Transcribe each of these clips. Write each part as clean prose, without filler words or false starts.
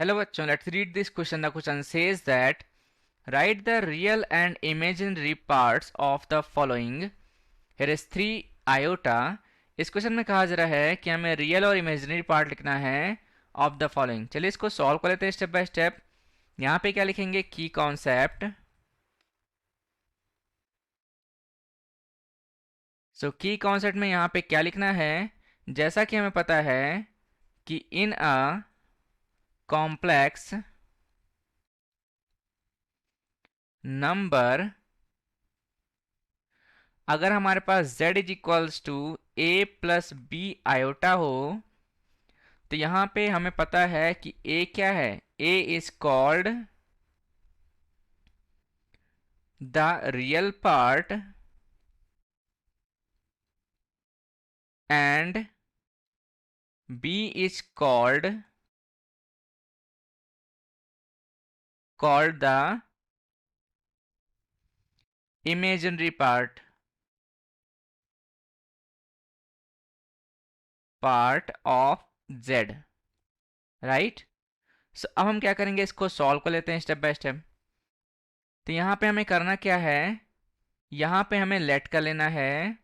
Hello bachchon, let's read this question. The question says that write the real and imaginary parts of the following. Here is 3 iota. इस question में कहा जा रहा है कि हमें रियल और इमेजिनरी पार्ट लिखना है ऑफ द फॉलोइंग। चलिए इसको सॉल्व कर लेते हैं स्टेप बाय स्टेप। यहाँ पे क्या लिखेंगे, की कॉन्सेप्ट। सो की कॉन्सेप्ट में यहाँ पे क्या लिखना है, जैसा कि हमें पता है कि इन अ कॉम्प्लेक्स नंबर अगर हमारे पास z is equals to a plus B iota हो, तो यहां पे हमें पता है कि a क्या है, a is called the real part and b is called the imaginary part of z, right. So अब हम क्या करेंगे, इसको सॉल्व कर लेते हैं स्टेप बाय स्टेप। तो यहाँ पे हमें करना क्या है, यहाँ पे हमें लेट कर लेना है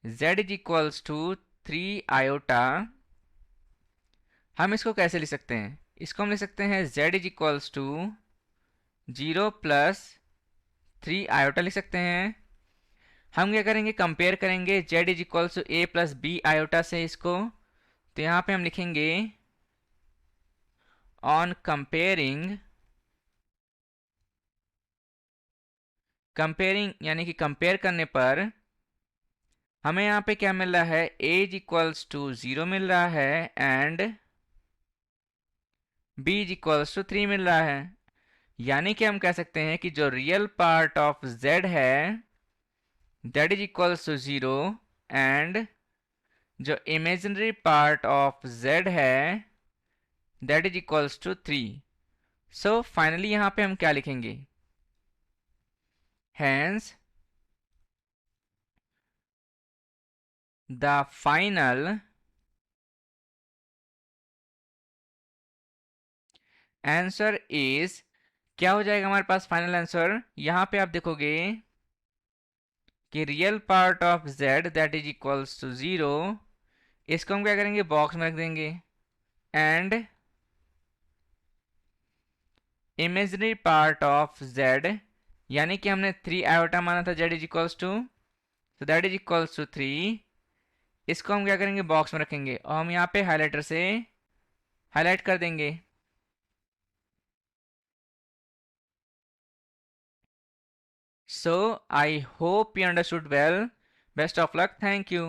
z is equals to 3 iota. हम इसको कैसे लिख सकते हैं, इसको हम लिख सकते हैं z is equals to 0 plus 3 iota लिख सकते हैं। हम क्या करेंगे, कंपेयर करेंगे z is equals to a plus B iota से इसको। तो यहाँ पे हम लिखेंगे ऑन कंपेयरिंग यानी कि कंपेयर करने पर हमें यहाँ पे क्या मिल रहा है, a इज इक्वल्स टू 0 मिल रहा है and b is equals to 3 मिल रहा है। यानी कि हम कह सकते हैं कि जो रियल पार्ट ऑफ z है that is equals to 0 and जो इमेजिनरी पार्ट ऑफ z है that is equals to 3। So finally यहाँ पे हम क्या लिखेंगे, hence the final answer is, क्या हो जाएगा हमारे पास फाइनल आंसर, यहाँ पे आप देखोगे कि real part of z that is equals to 0, इसको हम क्या करेंगे, बॉक्स में रख देंगे and imaginary part of z यानी कि हमने 3 आयोटा माना था z इज इक्वल्स टू, तो दैट इज इक्वल्स टू 3, इसको हम क्या करेंगे, बॉक्स में रखेंगे और हम यहाँ पे हाइलाइटर से हाईलाइट कर देंगे। So I hope you understood well. Best of luck. Thank you.